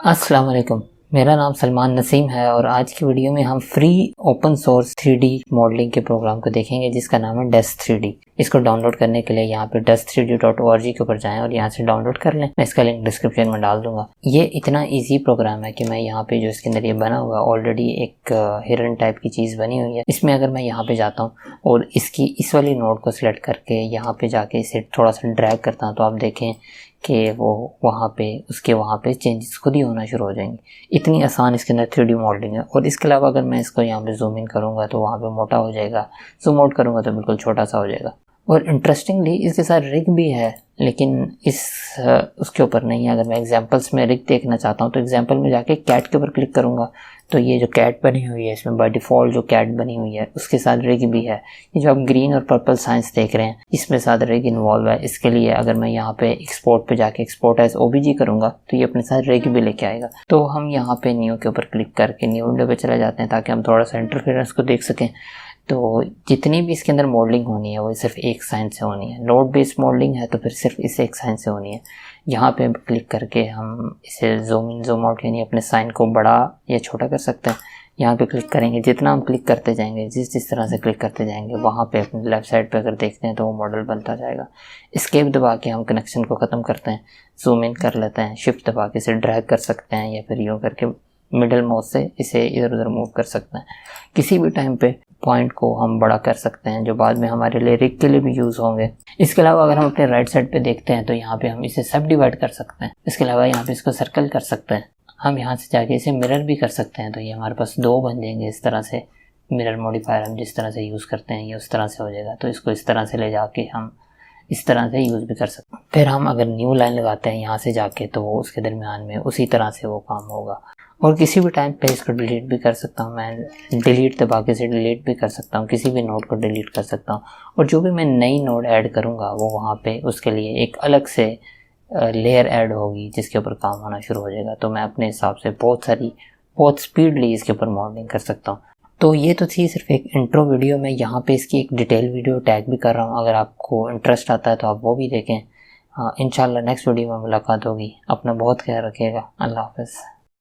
अस्सलाम वालेकुम। मेरा नाम सलमान नसीम है और आज की वीडियो में हम free open source 3D modelling के प्रोग्राम को देखेंगे जिसका नाम है डस्ट 3D। इसको डाउनलोड करने के लिए यहाँ पे dust3d.org के ऊपर जाएं और यहाँ से डाउनलोड कर लें। मैं इसका लिंक डिस्क्रिप्शन में डाल दूंगा। ये इतना इजी प्रोग्राम है कि मैं यहाँ पे जो इसके अंदर ये बना हुआ ऑलरेडी एक हिरन टाइप की चीज़ बनी हुई है। इसमें अगर मैं यहाँ पे जाता हूँ और इसकी इस वाली नोड को सिलेक्ट करके यहाँ पे जाके इसे थोड़ा सा ड्रैग करता हूँ तो आप देखें कि वो वहाँ पे चेंजेस खुद ही होना शुरू हो जाएंगे। इतनी आसान इसके अंदर 3D मॉडलिंग है। और इसके अलावा अगर मैं इसको यहाँ पे जूम इन करूँगा तो वहाँ पे मोटा हो जाएगा, जूम आउट करूँगा तो बिल्कुल छोटा सा हो जाएगा। और इंटरेस्टिंगली इसके साथ रिग भी है, लेकिन उसके ऊपर नहीं है। अगर मैं एग्जांपल्स में रिग देखना चाहता हूँ तो एग्जांपल में जाके कैट के ऊपर क्लिक करूँगा तो ये जो कैट बनी हुई है इसमें बाय डिफ़ॉल्ट जो कैट बनी हुई है उसके साथ रिग भी है। ये जो आप ग्रीन और पर्पल साइंस देख रहे हैं इसमें साथ रिग इन्वॉल्व है। इसके लिए अगर मैं यहाँ पे एक्सपोर्ट पे जाके एक्सपोर्ट एज OBJ करूँगा तो ये अपने साथ रिग भी लेके आएगा। तो हम यहाँ पे न्यू के ऊपर क्लिक करके न्यू विंडो पे चले जाते हैं ताकि हम थोड़ा सा इंटरफेरेंस को देख सकें। तो जितनी भी इसके अंदर मॉडलिंग होनी है वो सिर्फ एक साइन से होनी है। नोड बेस्ड मॉडलिंग है तो फिर सिर्फ इस एक साइन से होनी है। यहाँ पे क्लिक करके हम इसे जूम इन जूम आउट यानी अपने साइन को बड़ा या छोटा कर सकते हैं। यहाँ पे क्लिक करेंगे, जितना हम क्लिक करते जाएंगे, जिस तरह से क्लिक करते जाएंगे वहाँ पे अपने लेफ्ट साइड पे अगर देखते हैं तो वो मॉडल बनता जाएगा। एस्केप दबा के हम कनेक्शन को ख़त्म करते हैं, जूम इन कर लेते हैं, शिफ्ट दबा के इसे ड्रैग कर सकते हैं या फिर यूँ करके मिडल माउस से इसे इधर उधर मूव कर सकते हैं। किसी भी टाइम पे पॉइंट को हम बड़ा कर सकते हैं जो बाद में हमारे लिए रिग के लिए भी यूज़ होंगे। इसके अलावा अगर हम अपने राइट साइड पे देखते हैं तो यहाँ पे हम इसे सब डिवाइड कर सकते हैं। इसके अलावा यहाँ पे इसको सर्कल कर सकते हैं। हम यहाँ से जाके इसे मिरर भी कर सकते हैं तो ये हमारे पास दो बन जाएंगे। इस तरह से मिरर मॉडिफायर हम जिस तरह से यूज़ करते हैं ये उस तरह से हो जाएगा। तो इसको इस तरह से ले जाके हम इस तरह से यूज़ भी कर सकते हैं। फिर हम अगर न्यू लाइन लगाते हैं यहाँ से जाके तो उसके दरमियान में उसी तरह से वो काम होगा। और किसी भी टाइम पे इसको डिलीट भी कर सकता हूँ। मैं डिलीट दबा के इसे डिलीट भी कर सकता हूँ, किसी भी नोड को डिलीट कर सकता हूँ। और जो भी मैं नई नोड ऐड करूँगा वो वहाँ पे उसके लिए एक अलग से लेयर ऐड होगी जिसके ऊपर काम होना शुरू हो जाएगा। तो मैं अपने हिसाब से बहुत स्पीडली इसके ऊपर मॉडलिंग कर सकता हूँ। तो ये तो थी सिर्फ एक इंट्रो वीडियो। मैं यहाँ पे इसकी एक डिटेल वीडियो टैग भी कर रहा हूँ। अगर आपको इंटरेस्ट आता है तो आप वो भी देखें। इंशाल्लाह नेक्स्ट वीडियो में मुलाकात होगी। अपना बहुत ख्याल रखिएगा। अल्लाह हाफ़िज़।